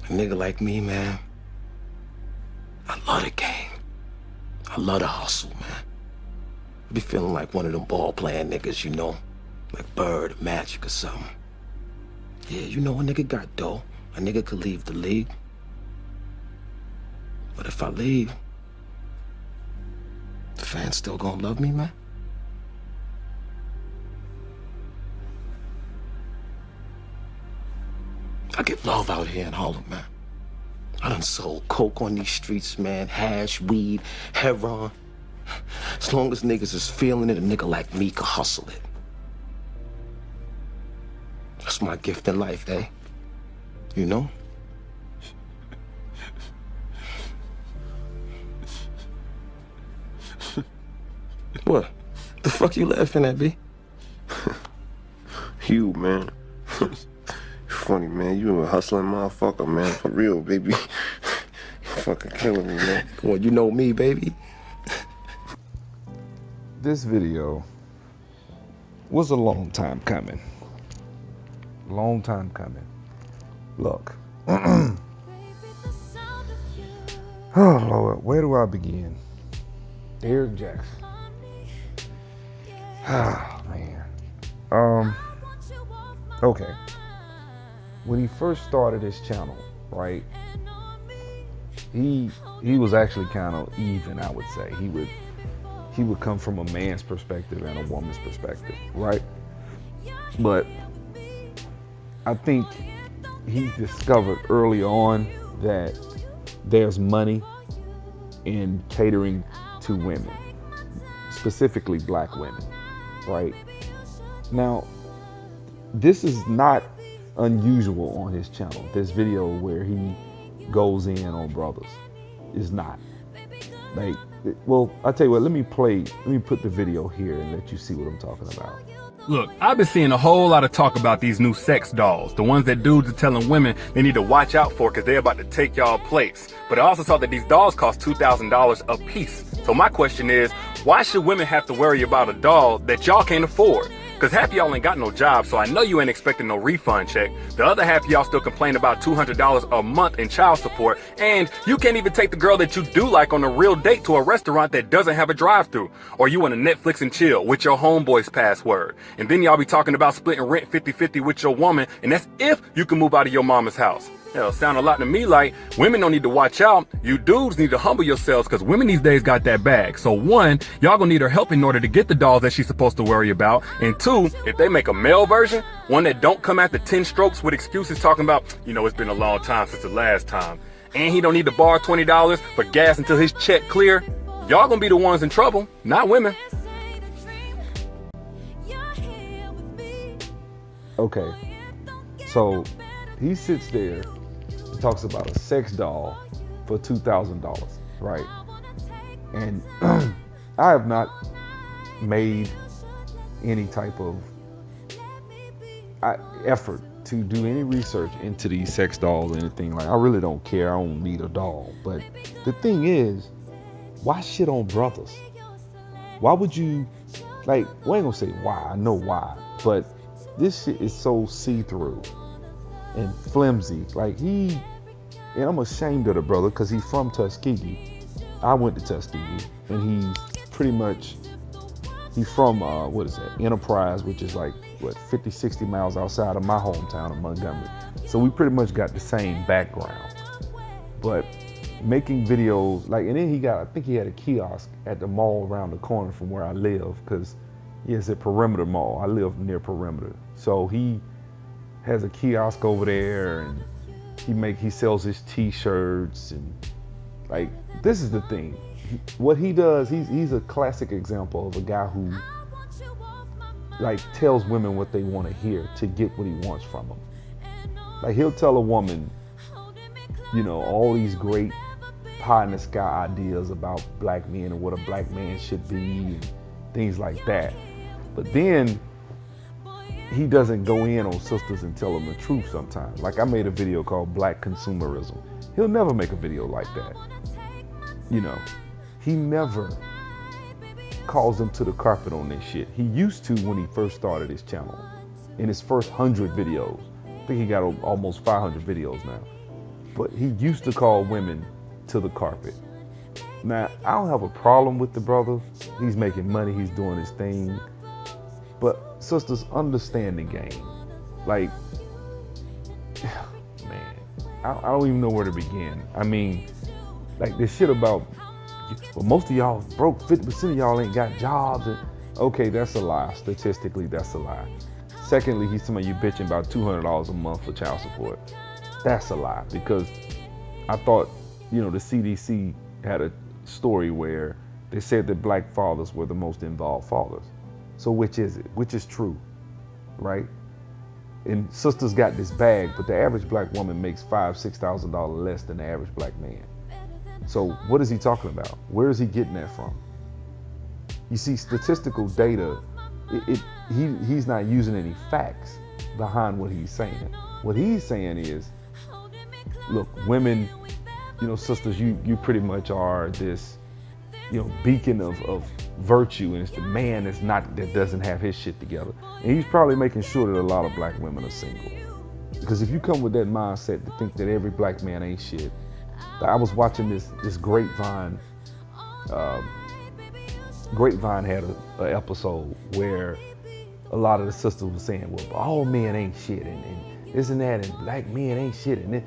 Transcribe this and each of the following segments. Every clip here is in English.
A nigga like me, man, I love the game. I love the hustle, man. I be feeling like one of them ball-playing niggas, you know? Like Bird or Magic or something. Yeah, you know, a nigga got dough. A nigga could leave the league. But if I leave, the fans still gonna love me, man? I get love out here in Harlem, man. I done sold coke on these streets, man. Hash, weed, heroin. As long as niggas is feeling it, a nigga like me can hustle it. That's my gift in life, eh? You know? What? The fuck you laughing at, B? You, man. Funny, man. You a hustling motherfucker, man. For real, baby. You fucking killing me, man. Well, you know me, baby. This video was a long time coming. Long time coming. Look. Oh, Lord. Where do I begin? Derrick Jaxn. Ah, man. Okay. When he first started his channel, right? He was actually kind of even, I would say. He would come from a man's perspective and a woman's perspective, right? But I think he discovered early on that there's money in catering to women, specifically black women, right? Now, this is not unusual on his channel. This video where he goes in on brothers is not. Like, well, I'll tell you what, let me put the video here and let you see what I'm talking about. Look, I've been seeing a whole lot of talk about these new sex dolls, the ones that dudes are telling women they need to watch out for because they're about to take y'all place. But I also saw that these dolls cost $2,000 a piece. So my question is, why should women have to worry about a doll that y'all can't afford? Because half y'all ain't got no job, so I know you ain't expecting no refund check. The other half y'all still complain about $200 a month in child support, and you can't even take the girl that you do like on a real date to a restaurant that doesn't have a drive-thru. Or you want to Netflix and chill with your homeboy's password. And then y'all be talking about splitting rent 50-50 with your woman, and that's if you can move out of your mama's house. Hell, sound a lot to me like women don't need to watch out. You dudes need to humble yourselves because women these days got that bag. So one, y'all gonna need her help in order to get the dolls that she's supposed to worry about. And two, if they make a male version, one that don't come after 10 strokes with excuses talking about, you know, it's been a long time since the last time. And he don't need to borrow $20 for gas until his check clear. Y'all gonna be the ones in trouble, not women. Okay, so he sits there and talks about a sex doll for $2,000, right? And I have not made any type of effort to do any research into these sex dolls or anything. Like, I really don't care. I don't need a doll. But the thing is, why shit on brothers? Why would you, like, we ain't gonna say why, I know why, but this shit is so see-through and flimsy. Like, and I'm ashamed of the brother because he's from Tuskegee. I went to Tuskegee, and he's from, Enterprise, which is like, 50, 60 miles outside of my hometown of Montgomery. So we pretty much got the same background. But making videos, like, and then I think he had a kiosk at the mall around the corner from where I live, because it's a Perimeter Mall. I live near Perimeter. So he has a kiosk over there, and he sells his t-shirts, and like, this is the thing. What he does, he's a classic example of a guy who, like, tells women what they want to hear to get what he wants from them. Like, he'll tell a woman, you know, all these great pie in the sky ideas about black men and what a black man should be and things like that. But then he doesn't go in on sisters and tell them the truth sometimes. Like, I made a video called Black Consumerism. He'll never make a video like that. You know, he never calls them to the carpet on this shit. He used to when he first started his channel. In his first 100 videos. I think he got almost 500 videos now. but he used to call women to the carpet. Now, I don't have a problem with the brother. He's making money, he's doing his thing. But sisters, understand the game. Like, man, I don't even know where to begin. I mean, like this shit about, well, most of y'all broke, 50% of y'all ain't got jobs. And, okay, that's a lie. Statistically, that's a lie. Secondly, he's telling you bitching about $200 a month for child support. That's a lie, because I thought, the CDC had a story where they said that black fathers were the most involved fathers. So which is it? Which is true, right? And sisters got this bag, but the average black woman makes $5,000, $6,000 less than the average black man. So what is he talking about? Where is he getting that from? You see, statistical data, he's not using any facts behind what he's saying. What he's saying is, look, women, sisters, you pretty much are this, beacon of virtue, and it's the man that doesn't have his shit together. And he's probably making sure that a lot of black women are single. Because if you come with that mindset to think that every black man ain't shit, I was watching this Grapevine. Grapevine had an episode where a lot of the sisters were saying, well, all men ain't shit, and this and that, and black men ain't shit, and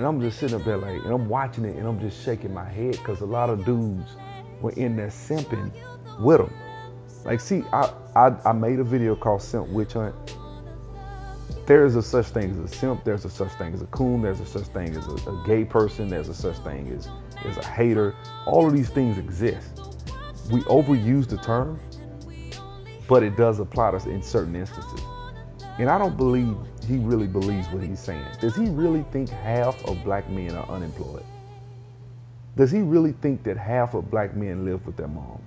I'm just sitting up there like, and I'm watching it, and I'm just shaking my head, because a lot of dudes were in there simping with them. Like, see, I made a video called Simp Witch Hunt. There is a such thing as a simp, there's a such thing as a coon, there's a such thing as a gay person, there's a such thing as a hater. All of these things exist. We overuse the term, but it does apply to us in certain instances. And I don't believe he really believes what he's saying. Does he really think half of black men are unemployed? Does he really think that half of black men live with their mom?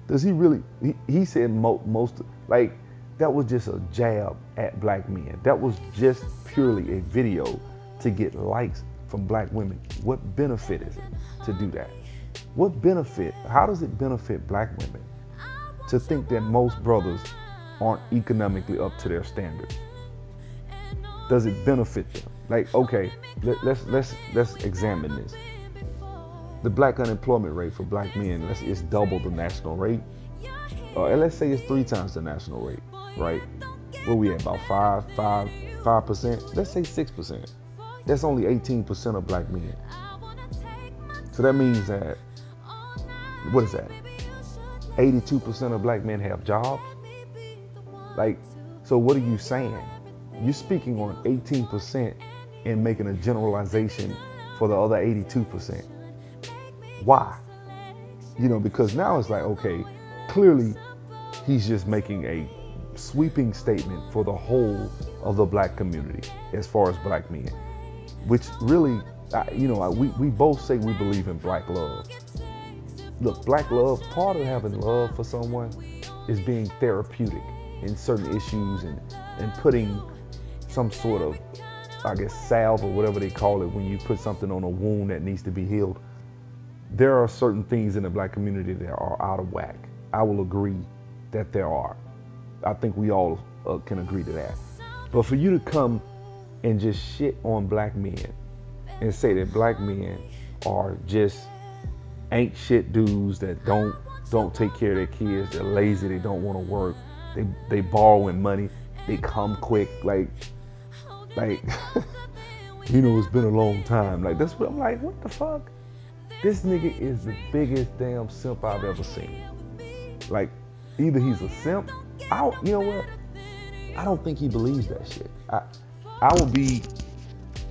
Does he really, he said most, like, that was just a jab at black men. That was just purely a video to get likes from black women. What benefit is it to do that? What benefit, how does it benefit black women to think that most brothers aren't economically up to their standards? Does it benefit them? Like, okay, let's examine this. The black unemployment rate for black men, it's double the national rate. And let's say it's 3 times the national rate, right? Where we at, about 5%? Let's say 6%. That's only 18% of black men. So that means that, what is that? 82% of black men have jobs? Like, so what are you saying? You're speaking on 18% and making a generalization for the other 82%. Why? Because now it's like, okay, clearly he's just making a sweeping statement for the whole of the black community as far as black men, which really, we both say we believe in black love. Look, black love, part of having love for someone is being therapeutic in certain issues and putting some sort of, I guess, salve or whatever they call it when you put something on a wound that needs to be healed. There are certain things in the black community that are out of whack. I will agree that there are. I think we all can agree to that. But for you to come and just shit on black men and say that black men are just ain't shit dudes that don't take care of their kids, they're lazy, they don't want to work, they borrowing money, they come quick, like it's been a long time. Like, that's what I'm like, what the fuck? This nigga is the biggest damn simp I've ever seen. Like, either he's a simp, you know what? I don't think he believes that shit. I would be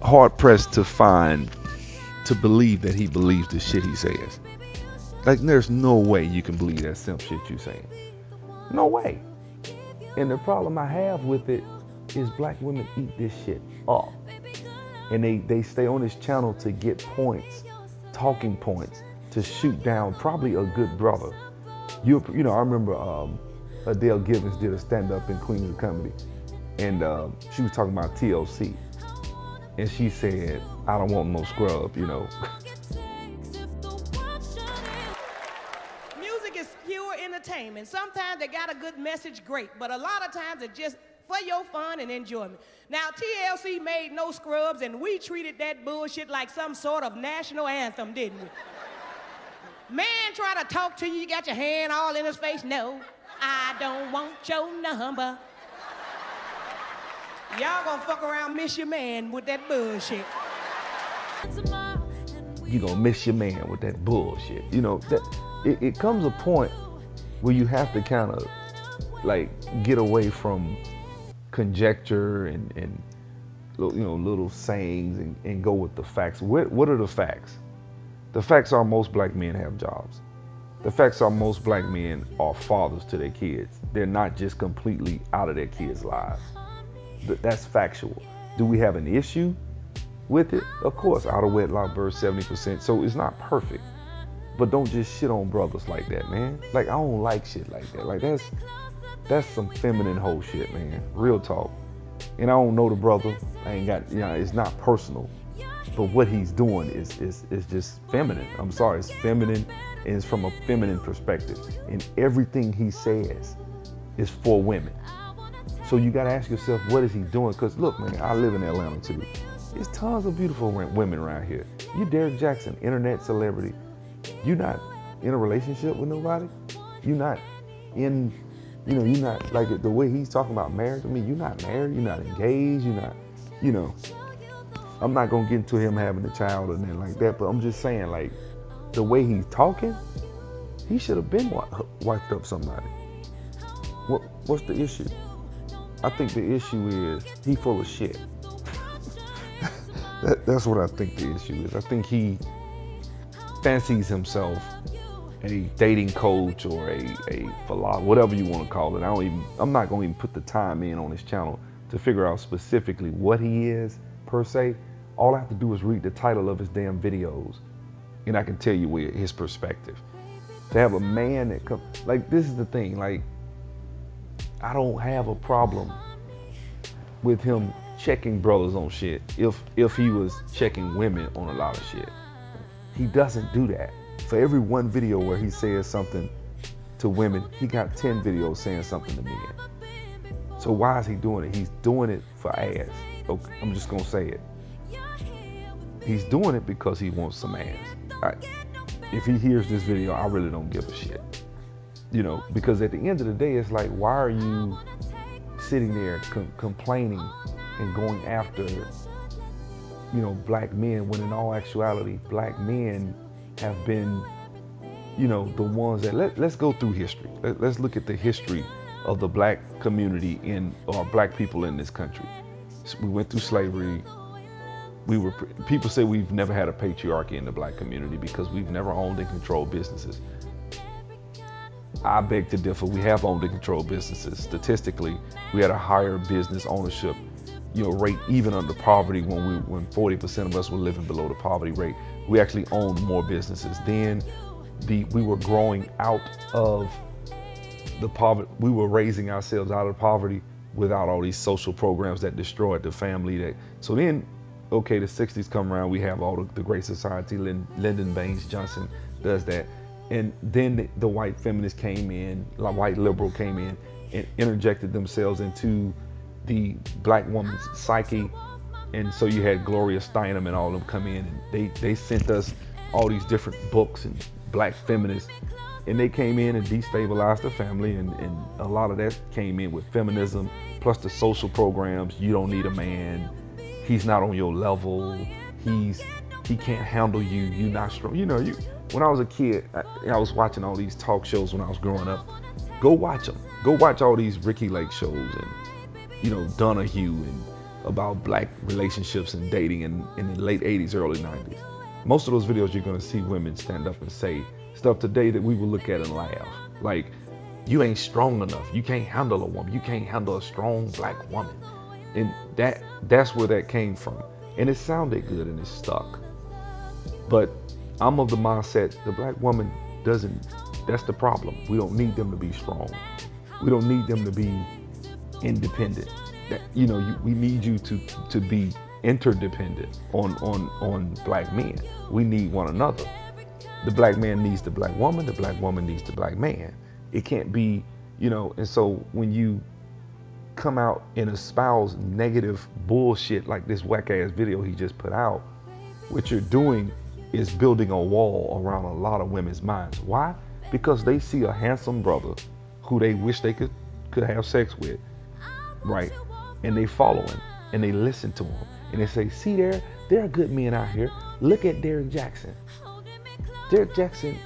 hard pressed to believe that he believes the shit he says. Like, there's no way you can believe that simp shit you saying. No way. And the problem I have with it is black women eat this shit up. And they stay on this channel to get points, talking points, to shoot down probably a good brother. I remember Adele Givens did a stand-up in Queens of Comedy, and she was talking about TLC, and she said, I don't want no scrub, Music is pure entertainment. Sometimes they got a good message, great, but a lot of times it just for your fun and enjoyment. Now, TLC made No Scrubs, and we treated that bullshit like some sort of national anthem, didn't we? Man try to talk to you, you got your hand all in his face. No, I don't want your number. Y'all gonna fuck around, miss your man with that bullshit. You gonna miss your man with that bullshit. You know, that it comes a point where you have to kind of like get away from conjecture and you know, little sayings and go with the facts. What are the facts? The facts are most black men have jobs. The facts are most black men are fathers to their kids. They're not just completely out of their kids' lives. That's factual. Do we have an issue with it? Of course, out of wedlock birth 70%, so it's not perfect. But don't just shit on brothers like that, man. Like, I don't like shit like that. Like, that's some feminine hoe shit, man. Real talk. And I don't know the brother. I ain't got, you know, it's not personal. But what he's doing is just feminine. I'm sorry, it's feminine, and it's from a feminine perspective. And everything he says is for women. So you gotta ask yourself, what is he doing? Because look, man, I live in Atlanta too. There's tons of beautiful women around here. You Derrick Jaxn, internet celebrity. You not in a relationship with nobody. You not in, you know, you're not, like the way he's talking about marriage. I mean, you're not married, you're not engaged, you're not, you know. I'm not gonna get into him having a child or anything like that, but I'm just saying, like, the way he's talking, he should have been wiped up somebody. What's the issue? I think the issue is he full of shit. That's what I think the issue is. I think he fancies himself a dating coach or a philosopher, whatever you want to call it. I'm not gonna even put the time in on this channel to figure out specifically what he is per se. All I have to do is read the title of his damn videos, and I can tell you where his perspective. To have a man that comes, like, this is the thing, like, I don't have a problem with him checking brothers on shit if he was checking women on a lot of shit. He doesn't do that. For every one video where he says something to women, he got 10 videos saying something to men. So why is he doing it? He's doing it for ass. Okay, I'm just gonna say it. He's doing it because he wants some ass. If he hears this video, I really don't give a shit. You know, because at the end of the day, it's like, why are you sitting there complaining and going after, you know, black men, when in all actuality, black men have been, you know, the ones that, let's go through history. Let's look at the history of the black community or black people in this country. So we went through slavery. People say we've never had a patriarchy in the black community because we've never owned and controlled businesses. I beg to differ. We have owned and controlled businesses. Statistically, we had a higher business ownership, you know, rate even under poverty when 40% of us were living below the poverty rate. We actually owned more businesses. Then we were growing out of the poverty. We were raising ourselves out of poverty without all these social programs that destroyed the family. So then, okay, the 60s come around, we have all the Great Society, Lyndon Baines Johnson does that. And then the white feminists came in, like white liberal came in and interjected themselves into the black woman's psyche. And so you had Gloria Steinem and all of them come in, and they sent us all these different books and black feminists, and they came in and destabilized the family, and a lot of that came in with feminism, plus the social programs. You don't need a man, he's not on your level, he can't handle you, you're not strong. You know, when I was a kid, I was watching all these talk shows when I was growing up. Go watch them. Go watch all these Ricky Lake shows and, you know, Donahue and about black relationships and dating in the late 80s, early 90s. Most of those videos you're gonna see women stand up and say stuff today that we will look at and laugh. Like, you ain't strong enough. You can't handle a woman. You can't handle a strong black woman. And that's where that came from. And it sounded good and it stuck. But I'm of the mindset the black woman doesn't, that's the problem. We don't need them to be strong. We don't need them to be independent. You know, we need you to be interdependent on black men. We need one another. The black man needs the black woman. The black woman needs the black man. It can't be, you know, and so when you come out and espouse negative bullshit like this whack ass video he just put out, what you're doing is building a wall around a lot of women's minds. Why? Because they see a handsome brother who they wish they could have sex with, right? And they follow him and they listen to him and they say, see there are good men out here. Look at Derrick Jaxn. Derrick Jaxn,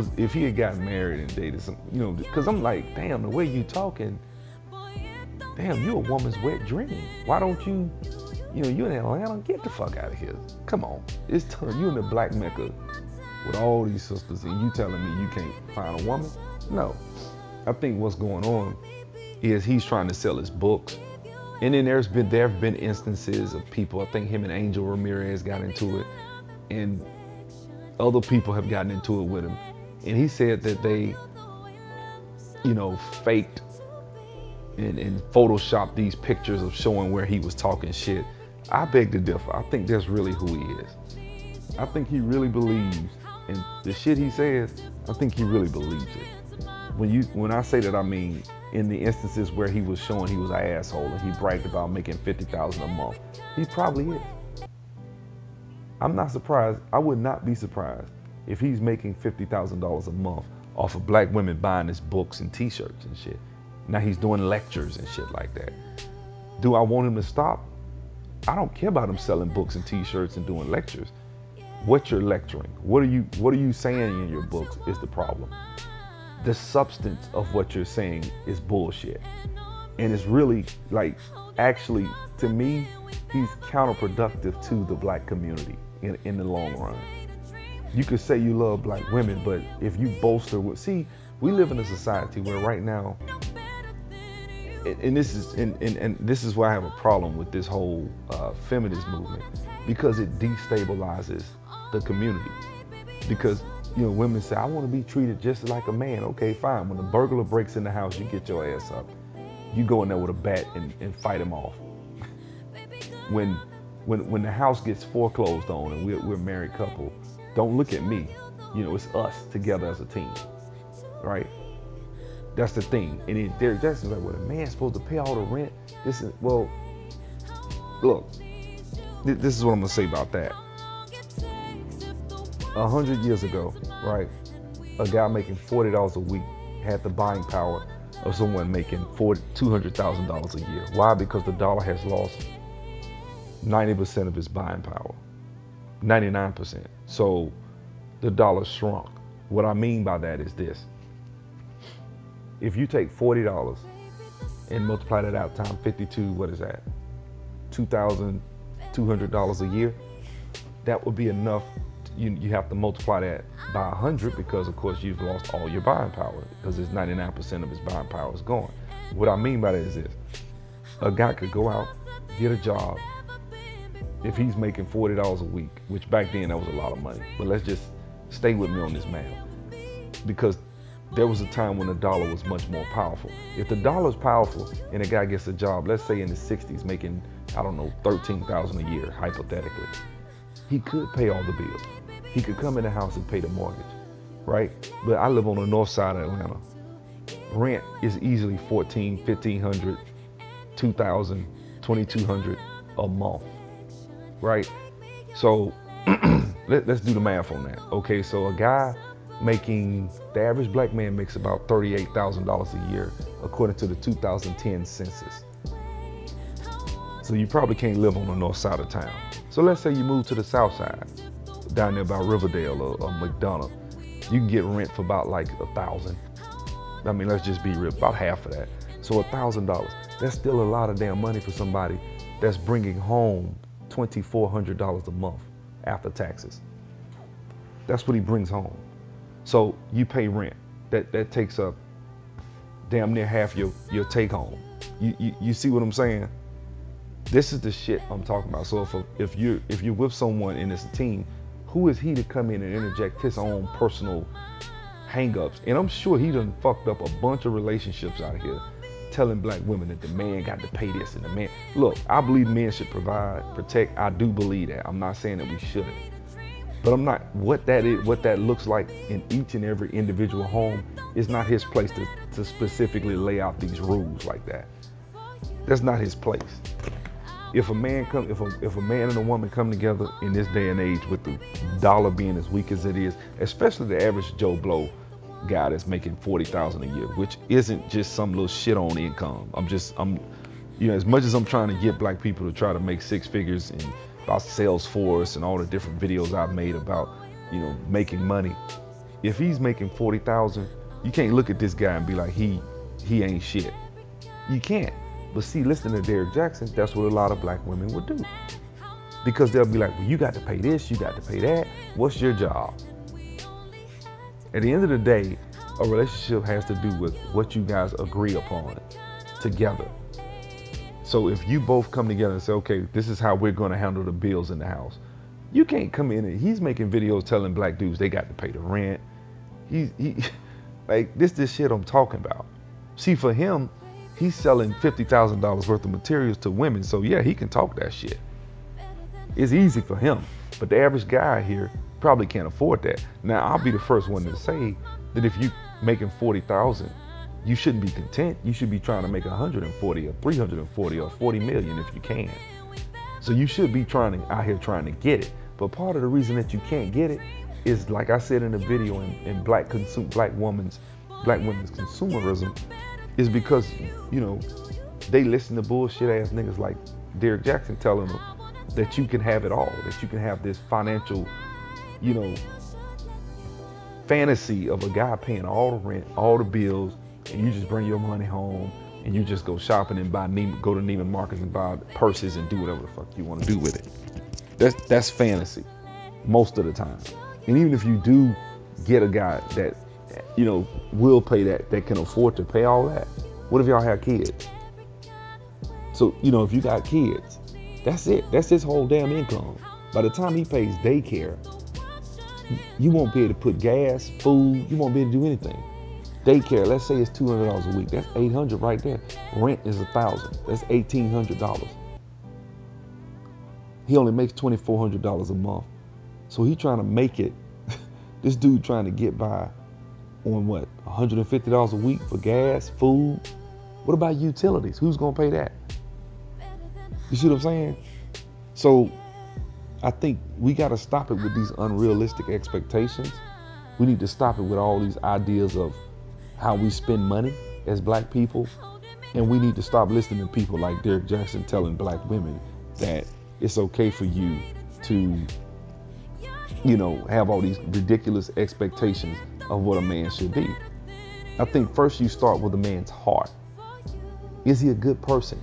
if he had gotten married and dated some, you know, because I'm like, damn, the way you talking, damn, you a woman's wet dream. Why don't you, you know, you in Atlanta, get the fuck out of here. Come on, it's time. You in the Black Mecca with all these sisters, and you telling me you can't find a woman? No, I think what's going on is he's trying to sell his books, and then there have been instances of people. I think him and Angel Ramirez got into it, and other people have gotten into it with him, and he said that they, you know, faked and photoshopped these pictures of showing where he was talking shit. I beg to differ. I think that's really who he is. I think he really believes, and the shit he says, I think he really believes it. When I say that, I mean in the instances where he was showing he was an asshole and he bragged about making $50,000 a month. He probably is. I'm not surprised. I would not be surprised if he's making $50,000 a month off of black women buying his books and t-shirts and shit. Now he's doing lectures and shit like that. Do I want him to stop? I don't care about him selling books and t-shirts and doing lectures. What you're lecturing, what are you saying in your books is the problem. The substance of what you're saying is bullshit. And it's really, like, actually, to me, he's counterproductive to the black community in the long run. You could say you love black women, but if you bolster we live in a society where right now, and this is why I have a problem with this whole feminist movement, because it destabilizes the community. Because, you know, women say, I want to be treated just like a man. Okay, fine. When a burglar breaks in the house, you get your ass up. You go in there with a bat and fight him off. When the house gets foreclosed on and we're a married couple, don't look at me. You know, it's us together as a team, right? That's the thing. And then Derrick Jaxn's like, well, the man's supposed to pay all the rent. Look, this is what I'm gonna say about that. 100 years ago, right, a guy making $40 a week had the buying power of someone making $200,000 a year. Why? Because the dollar has lost 90% of its buying power, 99%. So the dollar shrunk. What I mean by that is this. If you take $40 and multiply that out times 52, what is that? $2,200 a year. That would be enough. You have to multiply that by 100 because, of course, you've lost all your buying power because it's 99% of his buying power is gone. What I mean by that is this. A guy could go out, get a job. If he's making $40 a week, which back then that was a lot of money, but let's just stay with me on this math, because there was a time when the dollar was much more powerful. If the dollar's powerful and a guy gets a job, let's say in the 60s, making, I don't know, $13,000 a year, hypothetically, he could pay all the bills. He could come in the house and pay the mortgage, right? But I live on the north side of Atlanta. Rent is easily $1,400, $1,500, $2,000, $2,200 a month, right? So let's do the math on that. Okay, so a guy making, the average black man makes about $38,000 a year according to the 2010 census. So you probably can't live on the north side of town. So let's say you move to the south side, down there by Riverdale or McDonough. You can get rent for about like $1,000. I mean, let's just be real, about half of that. So $1,000, that's still a lot of damn money for somebody that's bringing home $2,400 a month after taxes. That's what he brings home. So you pay rent. That takes up damn near half your take home. You see what I'm saying? This is the shit I'm talking about. So if you're with someone and it's a team, who is he to come in and interject his own personal hang-ups? And I'm sure he done fucked up a bunch of relationships out here, telling black women that the man got to pay this and the man. Look, I believe men should provide, protect. I do believe that. I'm not saying that we shouldn't. But I'm not, what that looks like in each and every individual home is not his place to specifically lay out these rules like that. That's not his place. If a man and a woman come together in this day and age with the dollar being as weak as it is, especially the average Joe Blow guy that's making $40,000 a year, which isn't just some little shit on income. As much as I'm trying to get black people to try to make six figures and about Salesforce and all the different videos I've made about, making money. If he's making 40,000, you can't look at this guy and be like, he ain't shit. You can't. But see, listening to Derrick Jaxn, that's what a lot of black women would do. Because they'll be like, well, you got to pay this, you got to pay that. What's your job? At the end of the day, a relationship has to do with what you guys agree upon together. So if you both come together and say, okay, this is how we're going to handle the bills in the house. You can't come in and he's making videos telling black dudes they got to pay the rent. He like this shit I'm talking about. See, for him, he's selling $50,000 worth of materials to women. So yeah, he can talk that shit. It's easy for him. But the average guy here probably can't afford that. Now, I'll be the first one to say that if you making 40,000, you shouldn't be content. You should be trying to make 140 or 340 or 40 million if you can. So you should be out here trying to get it. But part of the reason that you can't get it is, like I said in the video, in black women's consumerism, is because, they listen to bullshit ass niggas like Derrick Jaxn telling them that you can have it all, that you can have this financial, fantasy of a guy paying all the rent, all the bills, and you just bring your money home and you just go shopping and go to Neiman Marcus and buy purses and do whatever the fuck you want to do with it. That's fantasy most of the time. And even if you do get a guy that, will pay that can afford to pay all that, what if y'all have kids? So, if you got kids, that's it. That's his whole damn income. By the time he pays daycare, you won't be able to put gas, food, you won't be able to do anything. Daycare, let's say it's $200 a week. That's $800 right there. Rent is $1,000. That's $1,800. He only makes $2,400 a month. So he trying to make it, this dude trying to get by on what, $150 a week for gas, food? What about utilities? Who's gonna pay that? You see what I'm saying? So I think we gotta stop it with these unrealistic expectations. We need to stop it with all these ideas of how we spend money as black people. And we need to stop listening to people like Derrick Jaxn telling black women that it's okay for you to, have all these ridiculous expectations of what a man should be. I think first you start with a man's heart. Is he a good person?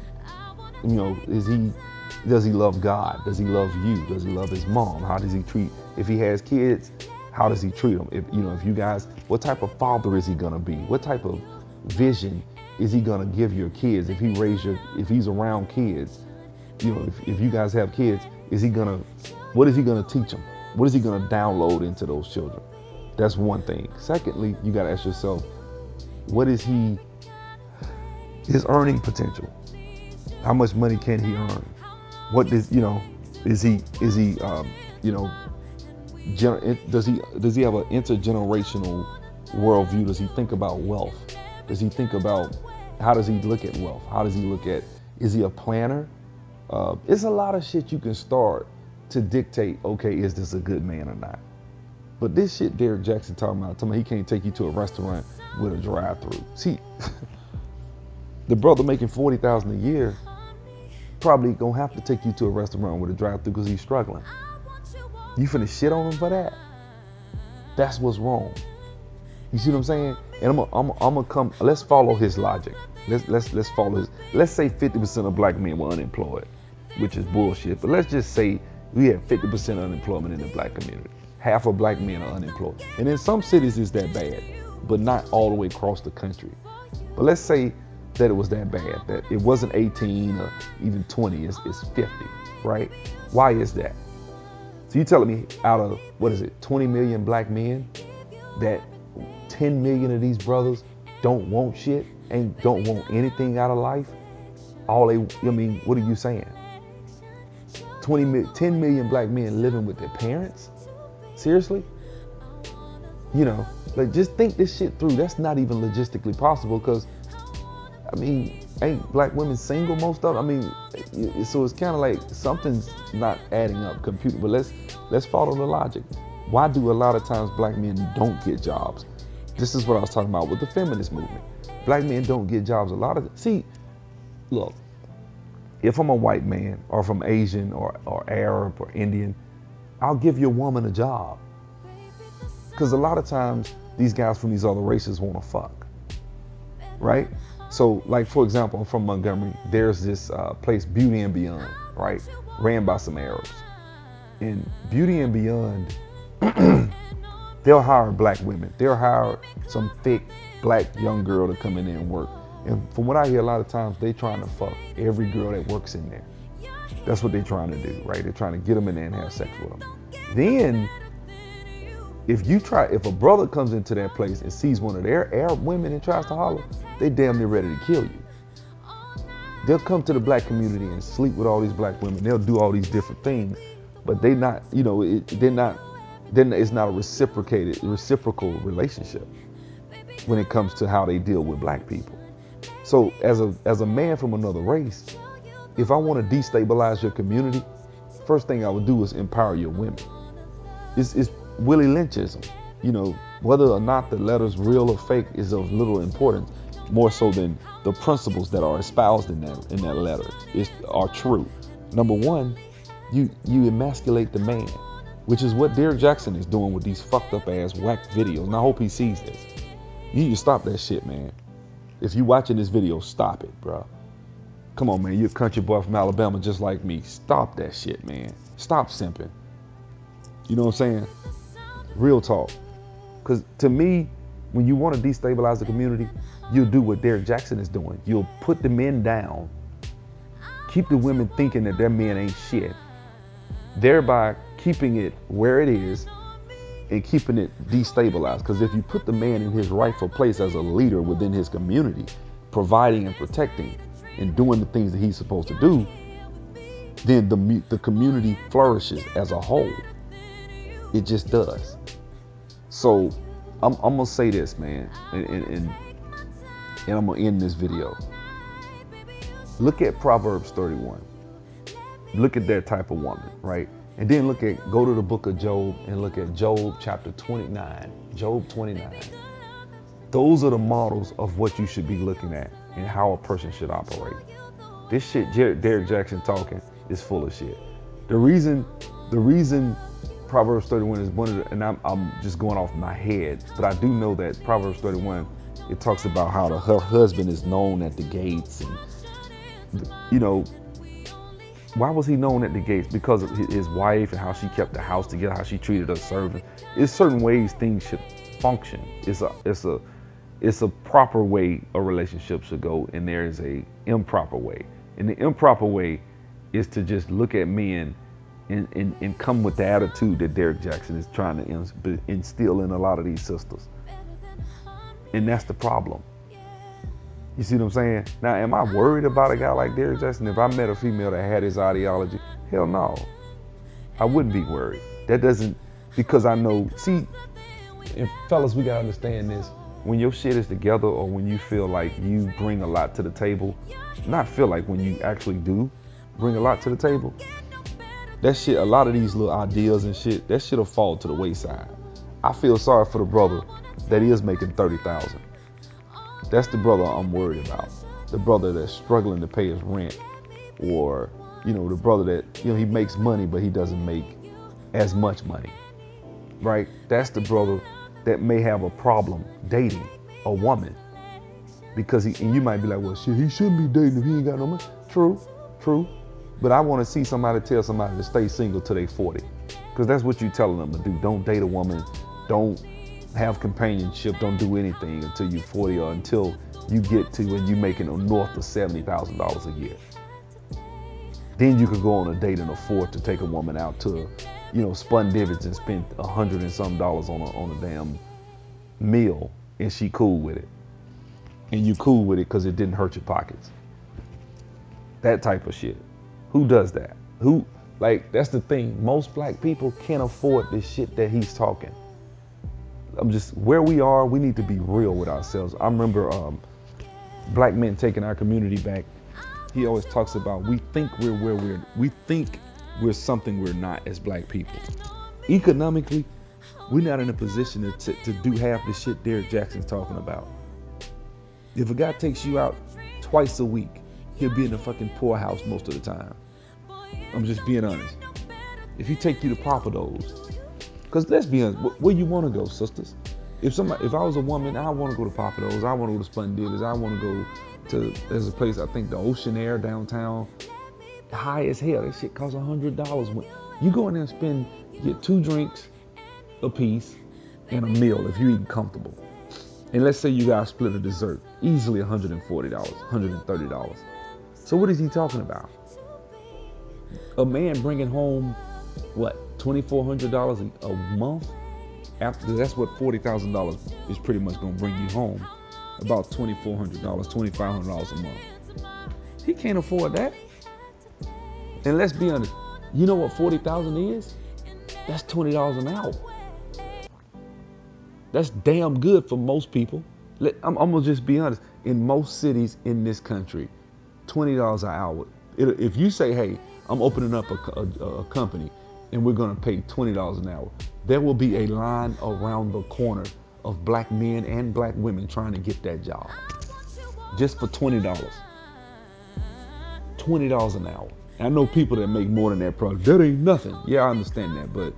Does he love God? Does he love you? Does he love his mom? How does he treat, if he has kids, how does he treat them? If you guys, what type of father is he gonna be? What type of vision is he gonna give your kids? If he's around kids, if you guys have kids, what is he gonna teach them? What is he gonna download into those children? That's one thing. Secondly, you gotta ask yourself, what is his earning potential? How much money can he earn? What does, does he have an intergenerational worldview? Does he think about wealth? Does he think about, how does he look at wealth? How does he look at, is he a planner? It's a lot of shit you can start to dictate, okay, is this a good man or not? But this shit Derrick Jaxn talking about he can't take you to a restaurant with a drive-through. See, the brother making $40,000 a year probably gonna have to take you to a restaurant with a drive-through because he's struggling. You finna shit on him for that? That's what's wrong. You see what I'm saying? And I'm gonna come. Let's follow his logic. Let's follow his. Let's say 50% of black men were unemployed, which is bullshit. But let's just say we have 50% unemployment in the black community. Half of black men are unemployed, and in some cities it's that bad, but not all the way across the country. But let's say that it was that bad, that it wasn't 18 or even 20, it's 50, right? Why is that? So you telling me out of, 20 million black men, that 10 million of these brothers don't want shit, don't want anything out of life? What are you saying? 10 million black men living with their parents? Seriously? You know, like just think this shit through. That's not even logistically possible because, I mean, ain't black women single most of them? I mean, so it's kind of like something's not adding up, computer. But let's follow the logic. Why do a lot of times black men don't get jobs? This is what I was talking about with the feminist movement. Black men don't get jobs a lot of, see, look, if I'm a white man or if I'm Asian or Arab or Indian, I'll give your woman a job. Because a lot of times these guys from these other races want to fuck, right? So like, for example, I'm from Montgomery. There's this place, Beauty and Beyond, right? Ran by some Arabs. And Beauty and Beyond, they'll hire black women. They'll hire some thick black young girl to come in there and work. And from what I hear, a lot of times they trying to fuck every girl that works in there. That's what they're trying to do, right? They're trying to get them in there and have sex with them. Then, if a brother comes into that place and sees one of their Arab women and tries to holler, they damn near ready to kill you. They'll come to the black community and sleep with all these black women. They'll do all these different things, but they not, you know, then it's not a reciprocal relationship when it comes to how they deal with black people. So as a man from another race, if I want to destabilize your community, first thing I would do is empower your women. It's Willie Lynchism. You know, whether or not the letter's real or fake is of little importance, more so than the principles that are espoused in that letter are true. Number one, you emasculate the man, which is what Derrick Jaxn is doing with these fucked up ass whack videos. And I hope he sees this. You need to stop that shit, man. If you watching this video, stop it, bro. Come on, man. You're a country boy from Alabama just like me. Stop that shit, man. Stop simping. You know what I'm saying? Real talk. Because to me, when you want to destabilize the community, you'll do what Derrick Jaxn is doing. You'll put the men down, keep the women thinking that their men ain't shit, thereby keeping it where it is and keeping it destabilized. Because if you put the man in his rightful place as a leader within his community, providing and protecting and doing the things that he's supposed to do, then the community flourishes as a whole. It just does. So I'm gonna say this, man, and I'm gonna end this video. Look at Proverbs 31. Look at that type of woman, right? And then go to the book of Job and look at Job chapter 29. Job 29. Those are the models of what you should be looking at and how a person should operate. This shit Derrick Jaxn talking is full of shit. The reason Proverbs 31 is one of the, and I'm just going off my head, but I do know that Proverbs 31, it talks about how her husband is known at the gates, and you know, why was he known at the gates? Because of his wife and how she kept the house together, how she treated her servants. It's certain ways things should function. It's a proper way a relationship should go, and there is a improper way. And the improper way is to just look at men and come with the attitude that Derrick Jaxn is trying to instill in a lot of these sisters. And that's the problem. You see what I'm saying? Now, am I worried about a guy like Derrick Jaxn? If I met a female that had his ideology, hell no. I wouldn't be worried. That doesn't, because I know, see, and fellas, we gotta understand this. When your shit is together, or when you feel like you bring a lot to the table, not feel like, when you actually do bring a lot to the table, that shit, a lot of these little ideas and shit, that shit'll fall to the wayside. I feel sorry for the brother that is making $30,000. That's the brother I'm worried about. The brother that's struggling to pay his rent, or, you know, the brother that, you know, he makes money, but he doesn't make as much money, right? That's the brother that may have a problem dating a woman, because and you might be like, well, shit, he shouldn't be dating if he ain't got no money. True. But I want to see somebody tell somebody to stay single till they 40, because that's what you're telling them to do. Don't date a woman. Don't have companionship. Don't do anything until you're 40, or until you get to when you're making north of $70,000 a year. Then you could go on a date and afford to take a woman out to, you know, Spun Divots and spend $100 and some on a damn meal, and she cool with it, and you cool with it because it didn't hurt your pockets. That type of shit. Who does that? Who Like, that's the thing. Most black people can't afford this shit that he's talking. Where we are, we need to be real with ourselves. I remember black men taking our community back. He always talks about we think we're something we're not as black people. Economically, we're not in a position to do half the shit Derrick Jaxn's talking about. If a guy takes you out twice a week, he'll be in a fucking poorhouse most of the time. I'm just being honest. If he take you to Papados, because let's be honest, where you want to go, sisters? If I was a woman, I want to go to Papados, I want to go to Splendid's, I want to go to, there's a place, I think the Ocean Air downtown, high as hell. That shit costs $100. When you go in there and get 2 drinks a piece and a meal if you're eating comfortable. And let's say you guys split a dessert, easily $140, $130. So what is he talking about? A man bringing home, what, $2,400 a month? After that's what $40,000 is pretty much gonna bring you home. About $2,400, $2,500 a month. He can't afford that. And let's be honest, you know what $40,000 is? That's $20 an hour. That's damn good for most people. I'm gonna just be honest. In most cities in this country, $20 an hour. If you say, hey, I'm opening up a company and we're gonna pay $20 an hour, there will be a line around the corner of black men and black women trying to get that job. Just for $20. $20 an hour. And I know people that make more than that probably. That ain't nothing. Yeah, I understand that, but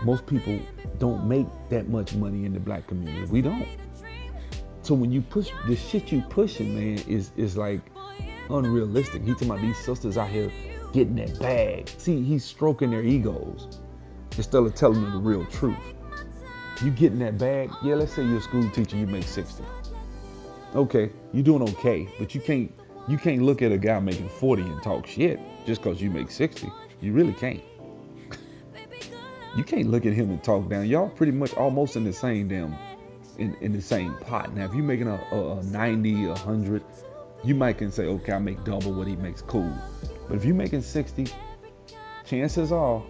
most people don't make that much money in the black community. We don't. So when you push the shit you pushing, man, is like unrealistic. He talking about these sisters out here getting that bag. See, he's stroking their egos instead of telling them the real truth. You getting that bag? Yeah, let's say you're a school teacher, you make 60. Okay, you're doing okay, but you can't look at a guy making 40 and talk shit just because you make 60. You really can't. You can't look at him and talk down. Y'all pretty much almost in the same in the same pot. Now, if you're making a 90, 100, you might can say, okay, I make double what he makes, cool. But if you're making 60, chances are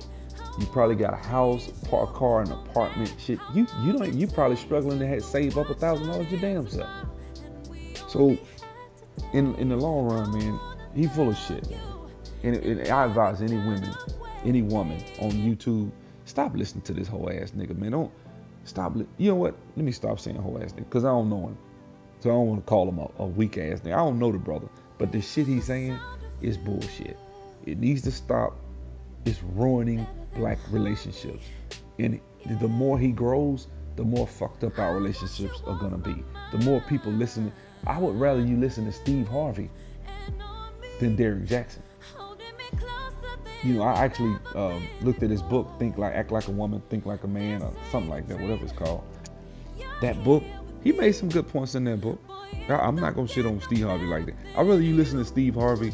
you probably got a house, a car, an apartment, shit. You probably struggling to save up $1,000 your damn self. So in the long run, man, he full of shit, man. And I advise any woman on YouTube, stop listening to this whole ass nigga, man. Don't stop. You know what? Let me stop saying whole ass nigga, because I don't know him. So I don't want to call him a weak ass nigga. I don't know the brother, but the shit he's saying is bullshit. It needs to stop. It's ruining black relationships. And the more he grows, the more fucked up our relationships are gonna be. The more people listen. I would rather you listen to Steve Harvey than Derrick Jaxn. You know, I actually looked at his book, Act Like a Woman, Think Like a Man, or something like that, whatever it's called. That book, he made some good points in that book. I'm not gonna shit on Steve Harvey like that. I'd rather you listen to Steve Harvey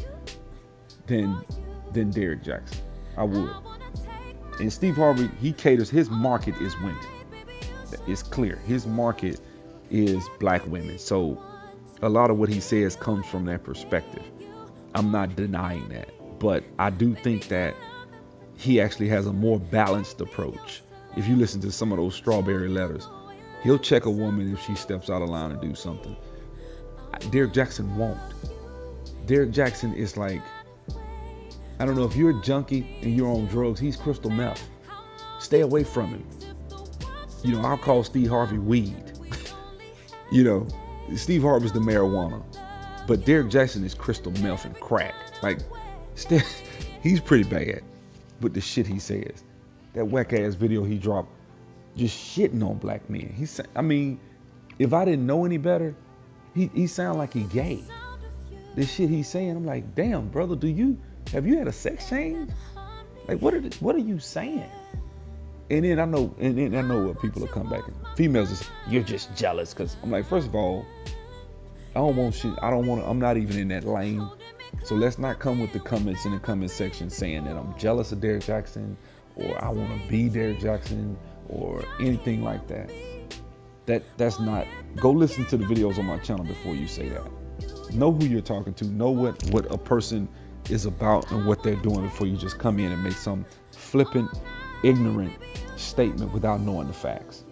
than Derrick Jaxn. I would. And Steve Harvey, he caters, his market is women. It's clear. His market is black women. So a lot of what he says comes from that perspective. I'm not denying that. But I do think that he actually has a more balanced approach. If you listen to some of those Strawberry Letters, he'll check a woman if she steps out of line and do something. Derrick Jaxn won't. Derrick Jaxn is like, I don't know, if you're a junkie and you're on drugs, he's crystal meth. Stay away from him. You know, I'll call Steve Harvey weed. You know, Steve Harvey's the marijuana, but Derrick Jaxn is crystal meth and crack. Like, he's pretty bad with the shit he says. That whack ass video he dropped, just shitting on black men. I mean, if I didn't know any better, he sound like he gay. This shit he's saying, I'm like, damn, brother, have you had a sex change? Like, what are you saying? And then I know what people will come back and females is, you're just jealous, because I'm like, first of all, I don't want shit. I'm not even in that lane. So let's not come with the comments in the comment section saying that I'm jealous of Derrick Jaxn, or I want to be Derrick Jaxn, or anything like that. That's not. Go listen to the videos on my channel before you say that. Know who you're talking to. Know what a person is about and what they're doing before you just come in and make some flippant, ignorant statement without knowing the facts.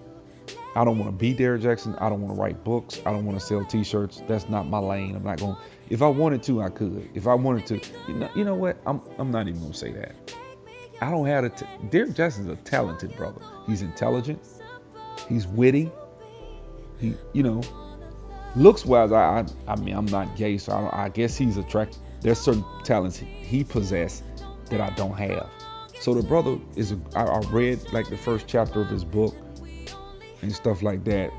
I don't want to be Derrick Jaxn. I don't want to write books. I don't want to sell t-shirts. That's not my lane. I'm not going. If I wanted to, I could. If I wanted to, you know what? I'm not even going to say that. I don't have to. Derrick Jaxn is a talented brother. He's intelligent. He's witty. He, looks wise. I mean, I'm not gay, so I guess he's attractive. There's certain talents he possesses that I don't have. So the brother is. I read like the first chapter of his book and stuff like that.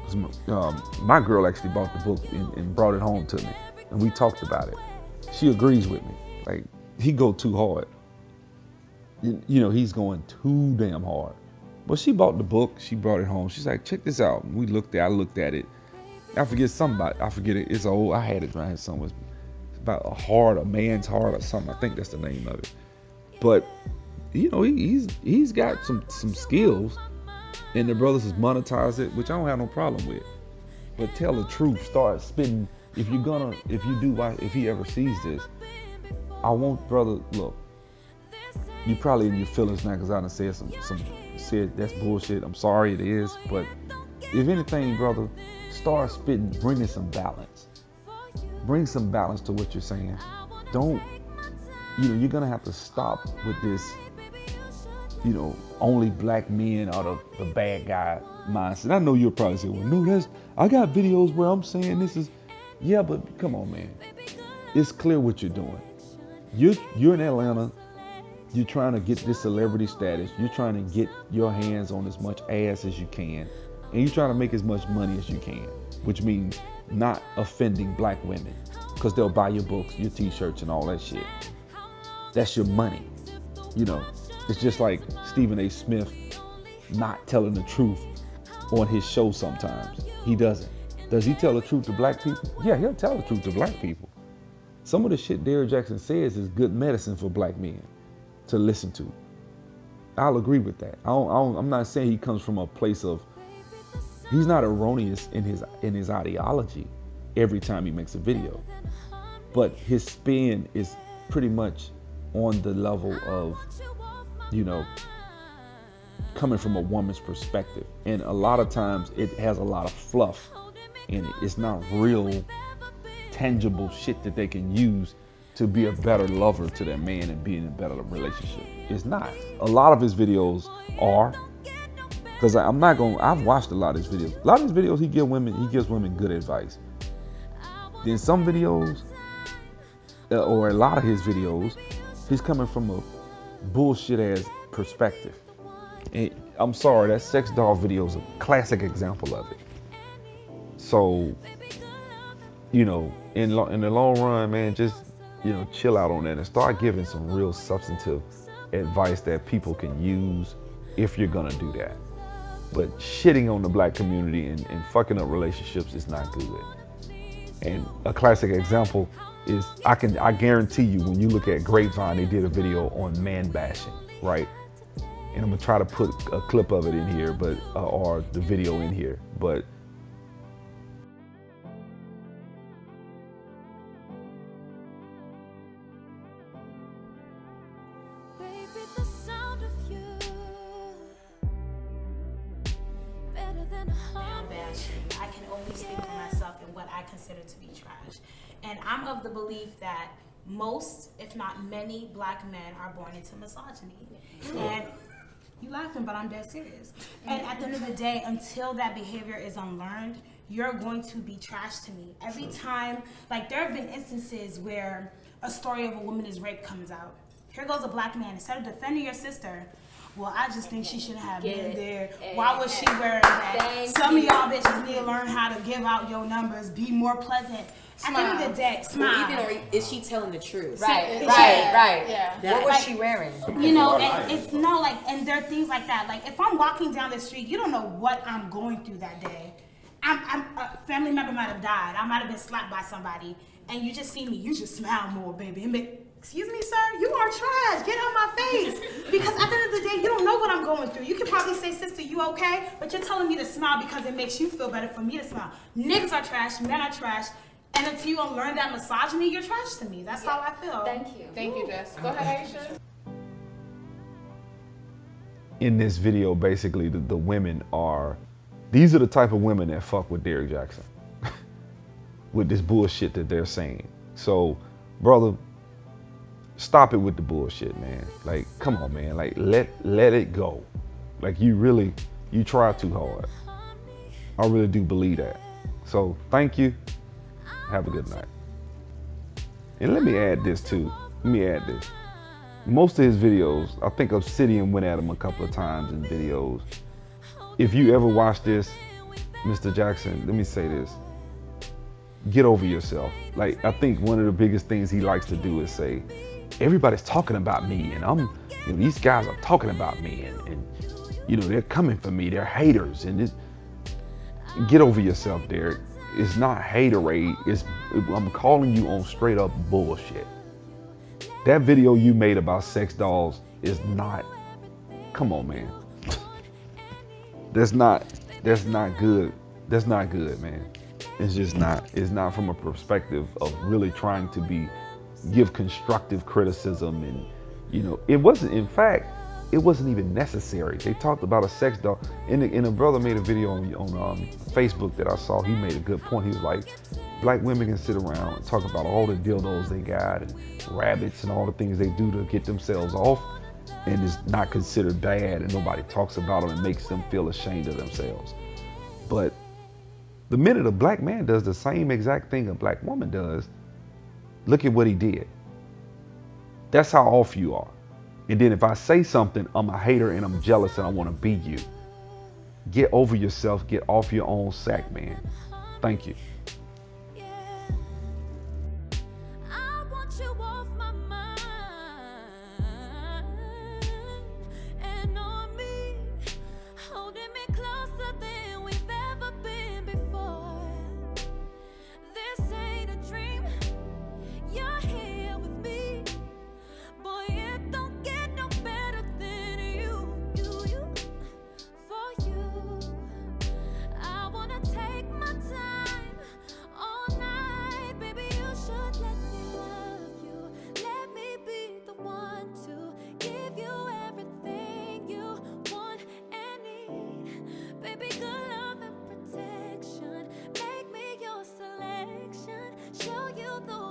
My girl actually bought the book and brought it home to me, and we talked about it. She agrees with me. Like, he go too hard. He's going too damn hard. But she bought the book. She brought it home. She's like, check this out. And I looked at it. I forget it. It's old. I had it when I had something. It's about a man's heart or something. I think that's the name of it. But he's got some skills, and the brothers has monetized it, which I don't have no problem with. But tell the truth. Start spitting. If he ever sees this, I want, brother, look. You probably in your feelings now because I done said that's bullshit. I'm sorry, it is. But if anything, brother, start spitting, bringing some balance. Bring some balance to what you're saying. Don't, you're going to have to stop with this, only black men are the bad guy mindset. I know you'll probably say, well, no, I got videos where I'm saying this is, yeah, but come on, man. It's clear what you're doing. You're in Atlanta. You're trying to get this celebrity status. You're trying to get your hands on as much ass as you can. And you're trying to make as much money as you can, which means not offending black women because they'll buy your books, your t-shirts, and all that shit. That's your money. It's just like Stephen A. Smith not telling the truth on his show sometimes. He doesn't. Does he tell the truth to black people? Yeah, he'll tell the truth to black people. Some of the shit Derrick Jaxn says is good medicine for black men to listen to. I'll agree with that. I'm not saying he comes from a place of, he's not erroneous in his ideology every time he makes a video, but his spin is pretty much on the level of, coming from a woman's perspective. And a lot of times it has a lot of fluff in it. It's not real tangible shit that they can use to be a better lover to their man and be in a better relationship. It's not. A lot of his videos are, because I've watched a lot of his videos. A lot of his videos he gives women good advice. Then some videos, or a lot of his videos, he's coming from a bullshit ass perspective. And I'm sorry, that sex doll video is a classic example of it. So, in the long run, man, just chill out on that and start giving some real substantive advice that people can use if you're gonna do that. But shitting on the black community and fucking up relationships is not good. And a classic example is, I guarantee you, when you look at Grapevine, they did a video on man bashing, right? And I'm gonna try to put a clip of it in here, but or the video in here, but I can only speak for myself and what I consider to be trash. And I'm of the belief that most, if not many, black men are born into misogyny. And you laughing, but I'm dead serious. And at the end of the day, until that behavior is unlearned, you're going to be trash to me. Every time, like, there have been instances where a story of a woman is raped comes out. Here goes a black man, instead of defending your sister, well, I just think she shouldn't have been there. Why was she wearing that? Some of y'all bitches need to learn how to give out your numbers, be more pleasant. Smile. At the end of the day, smile. Well, even, or is she telling the truth? Right. Yeah. What was she wearing? And it's and there are things like that. Like, if I'm walking down the street, you don't know what I'm going through that day. A family member might have died. I might have been slapped by somebody, and you just see me. You should smile more, baby. Excuse me, sir, you are trash. Get out my face. Because at the end of the day, you don't know what I'm going through. You can probably say, sister, you okay? But you're telling me to smile because it makes you feel better for me to smile. Niggas are trash, men are trash. And until you don't learn that misogyny, you're trash to me. That's how I feel. Thank you. Thank you, Jess. Go ahead, Aisha. In this video, basically, the women are, these are the type of women that fuck with Derrick Jaxn with this bullshit that they're saying. So, brother, stop it with the bullshit, man. Like, come on, man. Like, let it go. Like, you try too hard. I really do believe that. So, thank you. Have a good night. And let me add this too. Most of his videos, I think Obsidian went at him a couple of times in videos. If you ever watch this, Mr. Jaxn, let me say this. Get over yourself. Like, I think one of the biggest things he likes to do is say, everybody's talking about me, and these guys are talking about me, and they're coming for me, they're haters, and get over yourself, Derrick. It's not haterade, I'm calling you on straight up bullshit. That video you made about sex dolls is not, come on, man. That's not good. That's not good, man. It's just not. It's not from a perspective of really trying to give constructive criticism, and it wasn't. In fact, it wasn't even necessary. They talked about a sex doll, and a brother made a video on Facebook that I saw. He made a good point. He was like, black women can sit around and talk about all the dildos they got and rabbits and all the things they do to get themselves off, and it's not considered bad, and nobody talks about them and makes them feel ashamed of themselves. But the minute a black man does the same exact thing a black woman does, look at what he did. That's how off you are. And then if I say something, I'm a hater and I'm jealous and I want to be you. Get over yourself. Get off your own sack, man. Thank you. Show you the